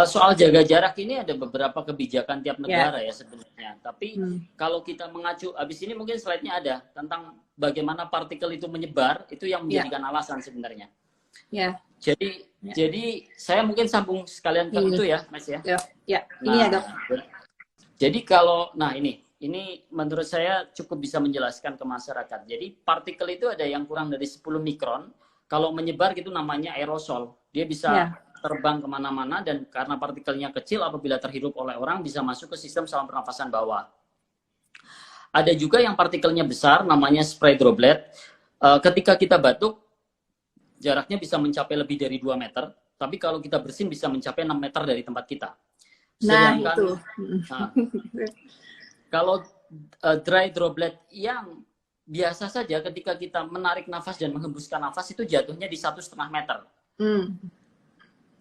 soal jaga jarak ini ada beberapa kebijakan tiap negara ya sebenarnya. Tapi kalau kita mengacu, abis ini mungkin slide-nya ada tentang bagaimana partikel itu menyebar, itu yang menjadikan alasan sebenarnya. Jadi saya mungkin sambung sekalian ke itu ya Mas ya. Ini ya dok. Jadi kalau, ini menurut saya cukup bisa menjelaskan ke masyarakat. Jadi partikel itu ada yang kurang dari 10 mikron. Kalau menyebar gitu namanya aerosol. Dia bisa terbang kemana-mana, dan karena partikelnya kecil, apabila terhirup oleh orang bisa masuk ke sistem saluran pernafasan bawah. Ada juga yang partikelnya besar, namanya spray droplet. Ketika kita batuk, jaraknya bisa mencapai lebih dari 2 meter. Tapi kalau kita bersin bisa mencapai 6 meter dari tempat kita. Sedangkan, itu. Kalau dry droplet yang biasa saja, ketika kita menarik nafas dan menghembuskan nafas, itu jatuhnya di 1,5 meter.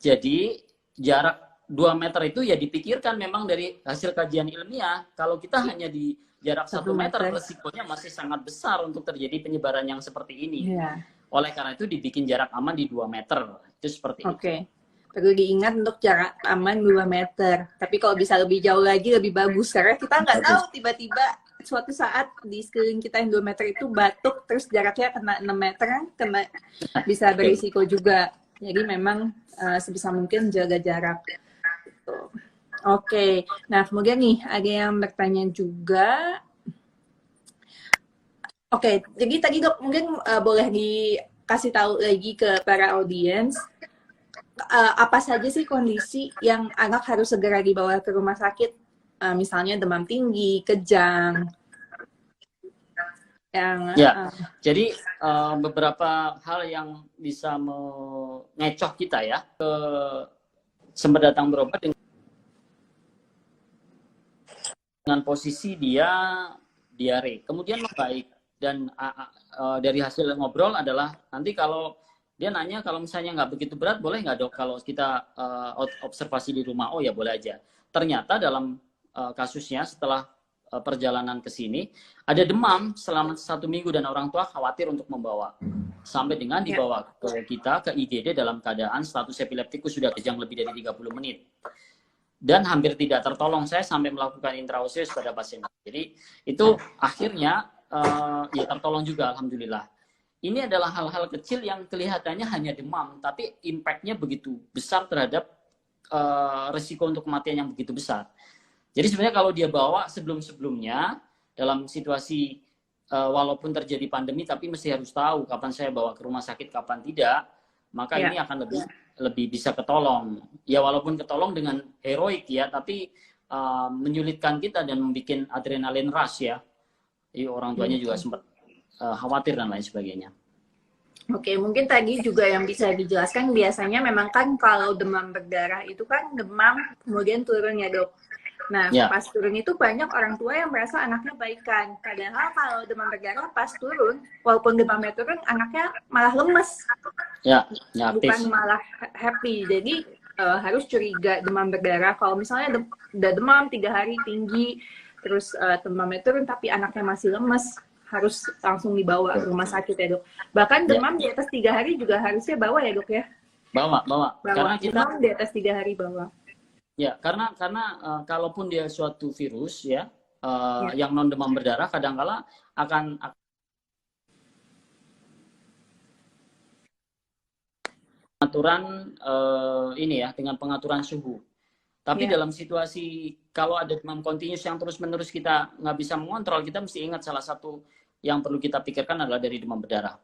Jadi jarak 2 meter itu ya dipikirkan memang dari hasil kajian ilmiah. Kalau kita hanya di jarak 1 meter, resikonya masih sangat besar untuk terjadi penyebaran yang seperti ini. Oleh karena itu dibikin jarak aman di 2 meter. Itu seperti itu. Perlu diingat untuk jarak aman 2 meter. Tapi kalau bisa lebih jauh lagi lebih bagus. Karena kita nggak tahu tiba-tiba suatu saat di sekeliling kita yang 2 meter itu batuk, terus jaraknya kena 6 meter, kan bisa berisiko juga. Jadi memang sebisa mungkin jaga jarak. Oke. Nah kemudian nih ada yang bertanya juga. Oke, jadi tadi Dok mungkin boleh dikasih tahu lagi ke para audiens apa saja sih kondisi yang anak harus segera dibawa ke rumah sakit, misalnya demam tinggi, kejang. Jadi beberapa hal yang bisa mengecoh kita ya ke sumber datang berobat dengan posisi dia diare, kemudian membaik. Dan dari hasil ngobrol adalah nanti kalau dia nanya kalau misalnya nggak begitu berat, boleh nggak Dok kalau kita observasi di rumah? Oh ya boleh aja. Ternyata dalam kasusnya setelah perjalanan ke sini ada demam selama 1 minggu dan orang tua khawatir untuk membawa. Sampai dengan dibawa ke kita ke IGD dalam keadaan status epileptikus sudah kejang lebih dari 30 menit. Dan hampir tidak tertolong. Saya sampai melakukan intraoseus pada pasien. Jadi itu akhirnya ya tertolong juga alhamdulillah. Ini adalah hal-hal kecil yang kelihatannya hanya demam, tapi impact-nya begitu besar terhadap risiko untuk kematian yang begitu besar. Jadi sebenarnya kalau dia bawa sebelum-sebelumnya dalam situasi walaupun terjadi pandemi, tapi mesti harus tahu kapan saya bawa ke rumah sakit, kapan tidak, maka ini akan lebih bisa ketolong. Ya walaupun ketolong dengan heroik ya, tapi menyulitkan kita dan membuat adrenalin rush ya. Jadi orang tuanya juga sempat khawatir dan lain sebagainya. Oke, mungkin tadi juga yang bisa dijelaskan biasanya memang kan kalau demam berdarah itu kan demam kemudian turun ya Dok. Nah pas turun itu banyak orang tua yang merasa anaknya baikan. Padahal kalau demam berdarah pas turun, walaupun demamnya turun anaknya malah lemes. Bukan malah happy. Jadi harus curiga demam berdarah. Kalau misalnya udah demam 3 hari tinggi, terus demamnya turun tapi anaknya masih lemes, harus langsung dibawa ke rumah sakit ya Dok. Bahkan demam di atas 3 hari juga harusnya bawa ya Dok ya? Bawa. Karena kita demam di atas 3 hari bawa. Ya, karena kalaupun dia suatu virus ya, yang non demam berdarah kadang-kala akan pengaturan ini ya dengan pengaturan suhu. Tapi dalam situasi kalau ada demam kontinus yang terus-menerus kita nggak bisa mengontrol, kita mesti ingat salah satu yang perlu kita pikirkan adalah dari demam berdarah.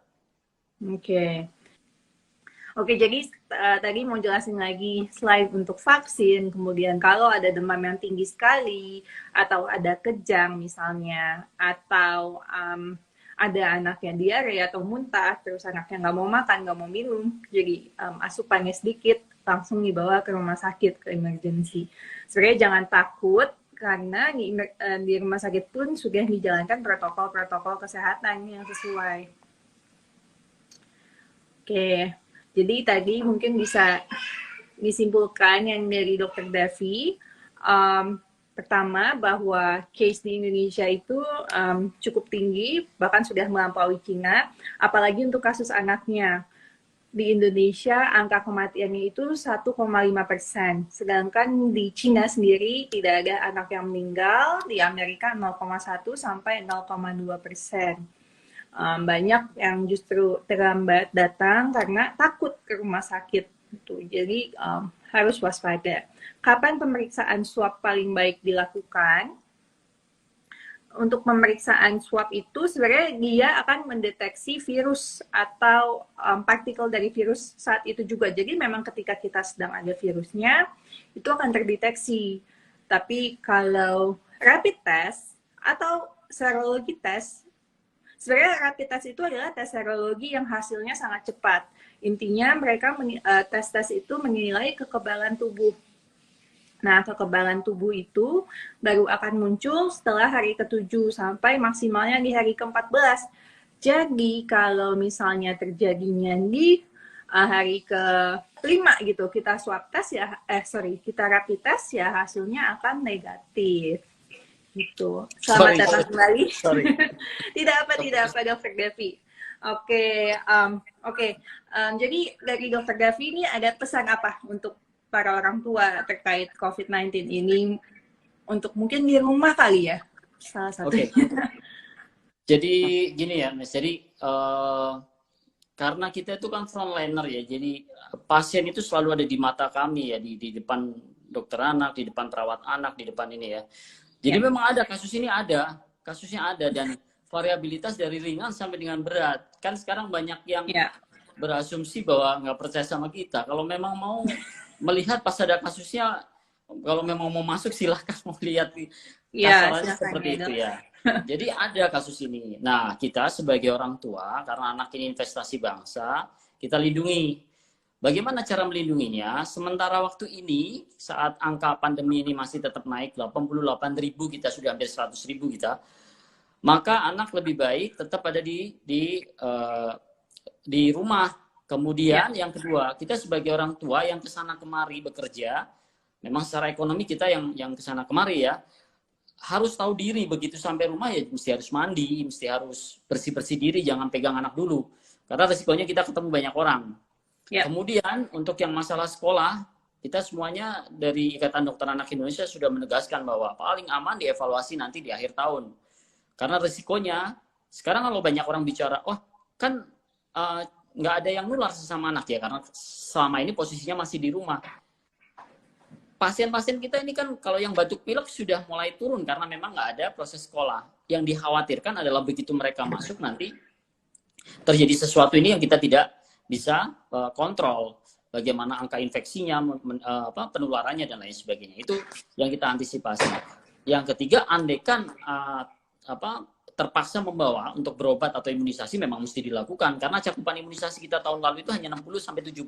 Oke, jadi tadi mau jelasin lagi selain untuk vaksin, kemudian kalau ada demam yang tinggi sekali, atau ada kejang misalnya, atau ada anak yang diare atau muntah, terus anaknya nggak mau makan, nggak mau minum, jadi asupannya sedikit, langsung dibawa ke rumah sakit, ke emergency. Sebenarnya jangan takut, karena di rumah sakit pun sudah dijalankan protokol-protokol kesehatan yang sesuai. Oke, jadi tadi mungkin bisa disimpulkan yang dari Dr. Davi. Pertama, bahwa case di Indonesia itu cukup tinggi, bahkan sudah melampaui Cina, apalagi untuk kasus anaknya. Di Indonesia angka kematiannya itu 1,5%, sedangkan di Cina sendiri tidak ada anak yang meninggal, di Amerika 0,1 sampai 0,2%. Banyak yang justru terlambat datang karena takut ke rumah sakit. Jadi harus waspada. Kapan pemeriksaan swab paling baik dilakukan? Untuk pemeriksaan swab itu sebenarnya dia akan mendeteksi virus atau partikel dari virus saat itu juga. Jadi memang ketika kita sedang ada virusnya, itu akan terdeteksi. Tapi kalau rapid test atau serologi test, sebenarnya rapid test itu adalah tes serologi yang hasilnya sangat cepat. Intinya mereka tes itu menilai kekebalan tubuh. Nah, kekebalan tubuh itu baru akan muncul setelah hari ke-7 sampai maksimalnya di hari ke-14. Jadi, kalau misalnya terjadinya di hari ke-5 gitu kita swab test ya, kita rapid test ya hasilnya akan negatif gitu. Selamat datang kembali. Tidak apa Dr. Devi. Oke. Jadi dari Dr. Devi ini ada pesan apa untuk para orang tua terkait COVID-19 ini untuk mungkin di rumah kali ya salah satunya. Jadi gini ya Mas, jadi karena kita itu kan frontliner ya, jadi pasien itu selalu ada di mata kami ya, di depan dokter anak, di depan perawat anak, di depan ini ya. Jadi memang ada kasusnya ada dan variabilitas dari ringan sampai dengan berat. Kan sekarang banyak yang berasumsi bahwa nggak percaya sama kita. Kalau memang mau melihat pas ada kasusnya, kalau memang mau masuk silahkan mau lihat kasalnya seperti itu ya. Jadi ada kasus ini. Nah, kita sebagai orang tua, karena anak ini investasi bangsa, kita lindungi. Bagaimana cara melindunginya? Sementara waktu ini, saat angka pandemi ini masih tetap naik, 88.000, kita sudah hampir 100.000 kita, maka anak lebih baik tetap ada di rumah. Kemudian yang kedua, kita sebagai orang tua yang kesana kemari bekerja, memang secara ekonomi kita yang kesana kemari ya, harus tahu diri. Begitu sampai rumah ya mesti harus mandi, mesti harus bersih-bersih diri, jangan pegang anak dulu. Karena resikonya kita ketemu banyak orang. Kemudian untuk yang masalah sekolah, kita semuanya dari Ikatan Dokter Anak Indonesia sudah menegaskan bahwa paling aman dievaluasi nanti di akhir tahun. Karena resikonya, sekarang kalau banyak orang bicara, wah kan nggak ada yang nular sesama anak ya, karena selama ini posisinya masih di rumah. Pasien-pasien kita ini kan kalau yang batuk pilek sudah mulai turun karena memang nggak ada proses sekolah. Yang dikhawatirkan adalah begitu mereka masuk nanti terjadi sesuatu ini yang kita tidak bisa kontrol. Bagaimana angka infeksinya, penularannya dan lain sebagainya. Itu yang kita antisipasi. Yang ketiga, andekan terpaksa membawa untuk berobat atau imunisasi memang mesti dilakukan karena cakupan imunisasi kita tahun lalu itu hanya 60-70%.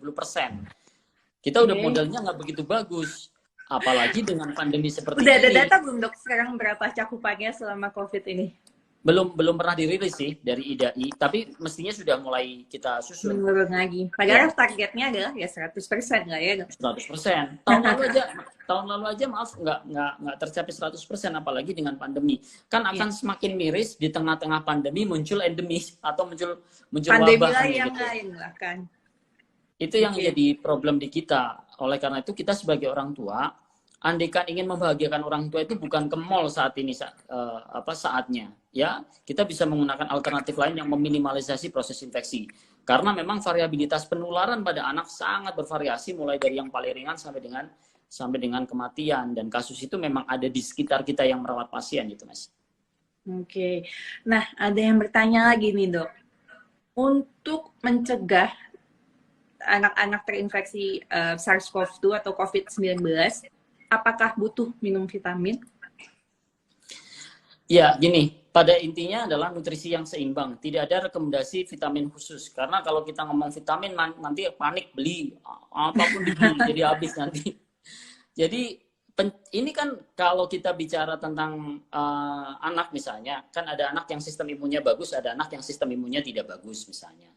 Kita udah modalnya nggak begitu bagus. Apalagi dengan pandemi seperti ini. Udah ada data belum dok sekarang berapa cakupannya selama COVID ini? Belum pernah dirilis sih dari IDAI, tapi mestinya sudah mulai kita susun. Menurun lagi. Padahal targetnya adalah ya 100% lah ya dok. 100%. Tahun lalu aja maaf nggak tercapai 100%, apalagi dengan pandemi. Kan akan semakin miris di tengah-tengah pandemi muncul endemis atau muncul pandemi wabah yang gitu. lain lah kan. Itu yang jadi problem di kita. Oleh karena itu kita sebagai orang tua, andaikan ingin membahagiakan orang tua itu bukan ke mall saat ini saatnya ya, kita bisa menggunakan alternatif lain yang meminimalisasi proses infeksi karena memang variabilitas penularan pada anak sangat bervariasi mulai dari yang paling ringan sampai dengan kematian, dan kasus itu memang ada di sekitar kita yang merawat pasien gitu Mas. Oke. Nah, ada yang bertanya lagi nih dok, untuk mencegah anak-anak terinfeksi SARS-CoV-2 atau COVID-19, apakah butuh minum vitamin? Ya, gini. Pada intinya adalah nutrisi yang seimbang. Tidak ada rekomendasi vitamin khusus. Karena kalau kita ngomong vitamin, nanti panik beli. Apapun dibeli, jadi habis nanti. Jadi, ini kan kalau kita bicara tentang anak misalnya, kan ada anak yang sistem imunnya bagus, ada anak yang sistem imunnya tidak bagus misalnya.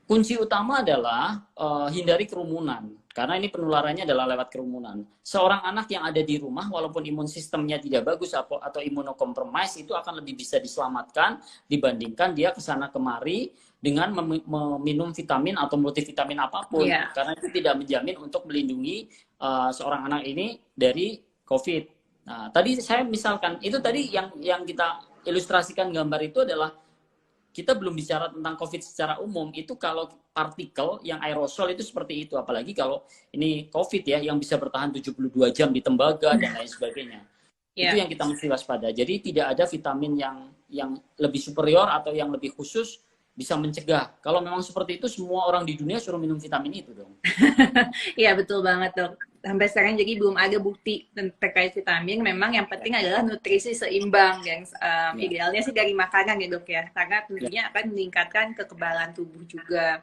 Kunci utama adalah hindari kerumunan, karena ini penularannya adalah lewat kerumunan. Seorang anak yang ada di rumah, walaupun imun sistemnya tidak bagus atau imunokompromis, itu akan lebih bisa diselamatkan dibandingkan dia kesana kemari dengan meminum vitamin atau multivitamin apapun, karena itu tidak menjamin untuk melindungi seorang anak ini dari COVID. Nah, tadi saya misalkan, itu tadi yang kita ilustrasikan gambar itu adalah kita belum bicara tentang COVID secara umum. Itu kalau partikel yang aerosol itu seperti itu. Apalagi kalau ini COVID ya, yang bisa bertahan 72 jam di tembaga dan lain sebagainya. Itu yang kita mesti waspada. Jadi tidak ada vitamin yang lebih superior atau yang lebih khusus bisa mencegah. Kalau memang seperti itu, semua orang di dunia suruh minum vitamin itu dong. Iya, betul banget dok. Sampai sekarang jadi belum ada bukti terkait vitamin. Memang yang penting adalah nutrisi seimbang, yang idealnya sih dari makanan ya dok ya, karena tentunya akan meningkatkan kekebalan tubuh juga.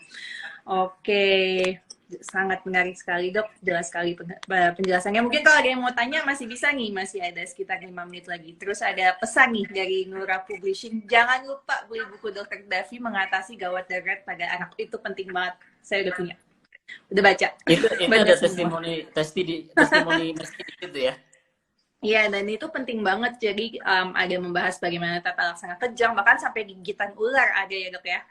Oke, sangat menarik sekali dok, jelas sekali penjelasannya. Mungkin kalau ada yang mau tanya masih bisa nih, masih ada sekitar 5 menit lagi. Terus ada pesan nih dari Nura Publishing, jangan lupa beli buku Dr. Davi Mengatasi Gawat Darurat pada Anak, itu penting banget. Saya udah punya, udah baca. Itu ada testimoni itu ya. Iya, dan itu penting banget. Jadi ada membahas bagaimana tata laksana kejang, bahkan sampai gigitan ular ada ya dok ya.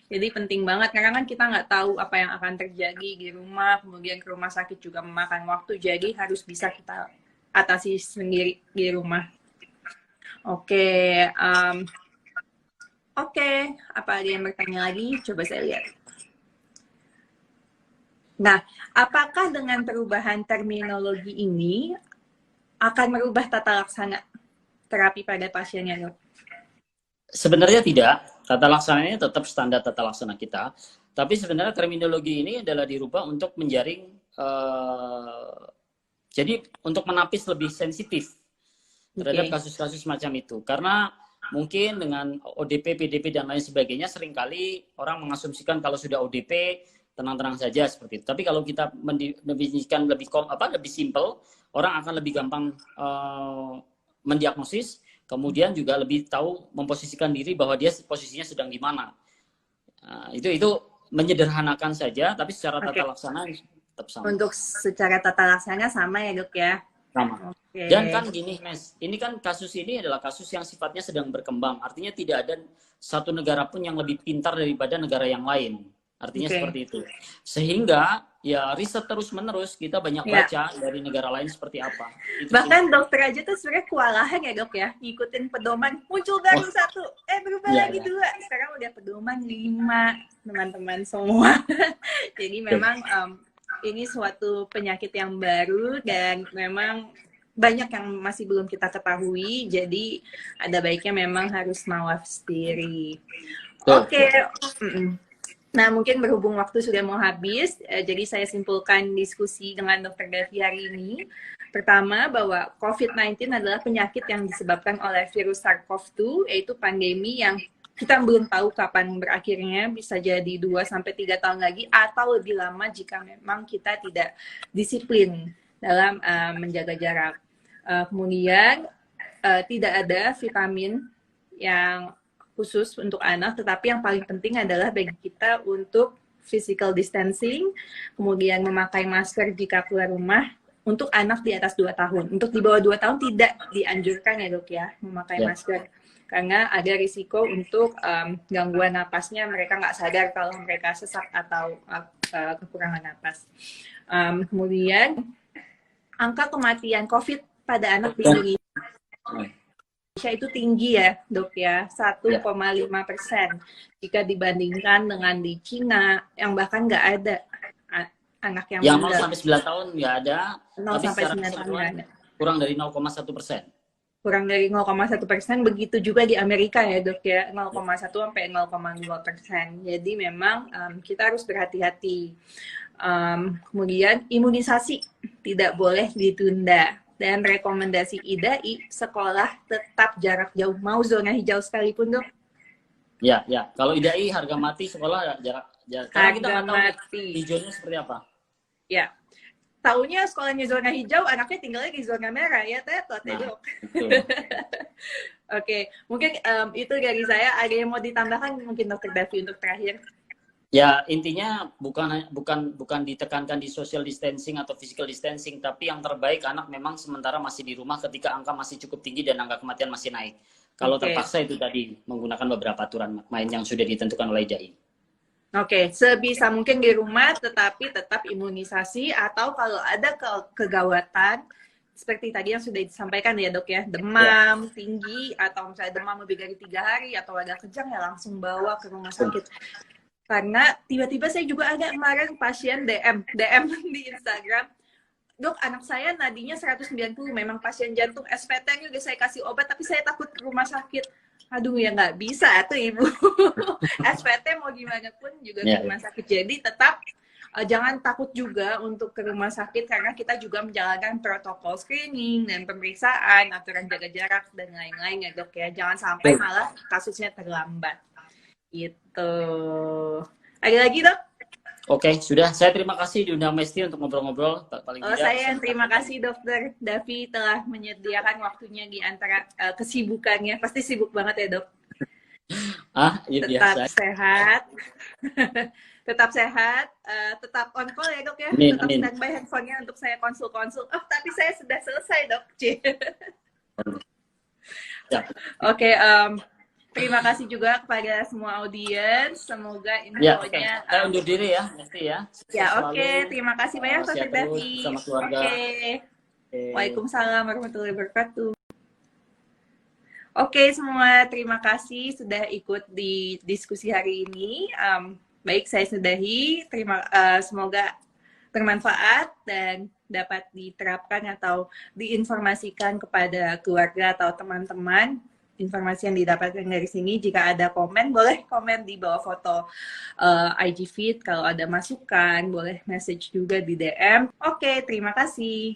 Jadi penting banget karena kan kita nggak tahu apa yang akan terjadi di rumah, kemudian ke rumah sakit juga memakan waktu, jadi harus bisa kita atasi sendiri di rumah. Oke, apa ada yang bertanya lagi? Coba saya lihat. Nah, apakah dengan perubahan terminologi ini akan merubah tata laksana terapi pada pasiennya dok? Sebenarnya tidak, tata laksananya tetap standar tata laksana kita, tapi sebenarnya terminologi ini adalah dirubah untuk menjaring, jadi untuk menapis lebih sensitif terhadap kasus-kasus macam itu. Karena mungkin dengan ODP, PDP, dan lain sebagainya, seringkali orang mengasumsikan kalau sudah ODP, tenang-tenang saja seperti itu. Tapi kalau kita mendefinisikan lebih simpel, orang akan lebih gampang mendiagnosis, kemudian juga lebih tahu memposisikan diri bahwa dia posisinya sedang di mana. Nah, itu menyederhanakan saja, tapi secara tata laksana tetap sama. Untuk secara tata laksana sama ya dok ya? Sama. Dan kan gini Mes, ini kan kasus ini adalah kasus yang sifatnya sedang berkembang. Artinya tidak ada satu negara pun yang lebih pintar daripada negara yang lain. Artinya seperti itu. Sehingga ya riset terus-menerus, kita banyak baca dari negara lain seperti apa. Bahkan dokter aja tuh sebenarnya kewalahan ya dok ya, ngikutin pedoman, muncul baru satu, berubah lagi 2, sekarang udah pedoman 5, teman-teman semua. Jadi memang ini suatu penyakit yang baru dan memang banyak yang masih belum kita ketahui, jadi ada baiknya memang harus mawas diri. Oke. Nah, mungkin berhubung waktu sudah mau habis, jadi saya simpulkan diskusi dengan Dr. Davi hari ini. Pertama, bahwa COVID-19 adalah penyakit yang disebabkan oleh virus SARS-CoV-2, yaitu pandemi yang kita belum tahu kapan berakhirnya, bisa jadi 2-3 tahun lagi, atau lebih lama jika memang kita tidak disiplin dalam menjaga jarak. Kemudian, tidak ada vitamin yang khusus untuk anak, tetapi yang paling penting adalah bagi kita untuk physical distancing, kemudian memakai masker jika keluar rumah untuk anak di atas 2 tahun. Untuk di bawah 2 tahun tidak dianjurkan ya dok ya, memakai masker. Karena ada risiko untuk gangguan napasnya, mereka nggak sadar kalau mereka sesak atau kekurangan napas. Kemudian, angka kematian COVID pada anak di Indonesia itu tinggi ya dok ya, 1,5% jika dibandingkan dengan di Cina yang bahkan nggak ada anak yang 0-9 tahun nggak ada, 0-9 tahun nggak ada, kurang dari 0,1%. Kurang dari 0,1%, begitu juga di Amerika ya dok ya, 0,1 sampai 0,2%. Jadi memang kita harus berhati-hati. Kemudian imunisasi tidak boleh ditunda. Dan rekomendasi IDAI, sekolah tetap jarak jauh, mau zona hijau sekalipun dok. Ya. Kalau IDAI harga mati, sekolah jarak. Karena kita nggak tahu hijaunya seperti apa. Ya. Taunya sekolahnya zona hijau, anaknya tinggalnya di zona merah ya, dok. Oke, mungkin itu dari saya. Ada yang mau ditambahkan mungkin Dr. Davi untuk terakhir? Ya, intinya bukan ditekankan di social distancing atau physical distancing, tapi yang terbaik anak memang sementara masih di rumah ketika angka masih cukup tinggi dan angka kematian masih naik. Kalau terpaksa itu tadi menggunakan beberapa aturan main yang sudah ditentukan oleh IDAI. Oke, sebisa mungkin di rumah, tetapi tetap imunisasi, atau kalau ada kegawatan seperti tadi yang sudah disampaikan ya dok ya, demam tinggi atau misalnya demam lebih dari 3 hari atau ada kejang, ya langsung bawa ke rumah sakit. Karena tiba-tiba saya juga ada kemarin pasien DM di Instagram, dok anak saya nadinya 190, memang pasien jantung, SPT-nya udah saya kasih obat, tapi saya takut ke rumah sakit. Aduh ya nggak bisa tuh ibu. SPT mau gimana pun juga ke rumah sakit. Jadi tetap jangan takut juga untuk ke rumah sakit, karena kita juga menjalankan protokol screening dan pemeriksaan, aturan jaga jarak dan lain-lain ya dok ya. Jangan sampai malah kasusnya terlambat. Gitu. Ada lagi dok? Oke, sudah. Saya terima kasih diundang Mesti untuk ngobrol-ngobrol. Paling tidak. Saya yang terima kasih Dokter Davi telah menyediakan waktunya di antara kesibukannya. Pasti sibuk banget ya dok. Ya tetap biasa. Sehat. Tetap sehat, tetap on call ya dok ya. Amin, tetap amin. standby handphonenya untuk saya konsul-konsul. Oh, tapi saya sudah selesai dok. Ya. Oke, terima kasih juga kepada semua audiens. Semoga infonya. Saya undur diri ya, Mesti ya. Ya, oke. Terima kasih banyak Dokter Davi. Oke. Waalaikumsalam warahmatullahi wabarakatuh. Oke, semua terima kasih sudah ikut di diskusi hari ini. Baik, saya sudahi. Semoga bermanfaat dan dapat diterapkan atau diinformasikan kepada keluarga atau teman-teman. Informasi yang didapatkan dari sini. Jika ada komen, boleh komen di bawah foto IG feed. Kalau ada masukan, boleh message juga di DM. Oke, terima kasih.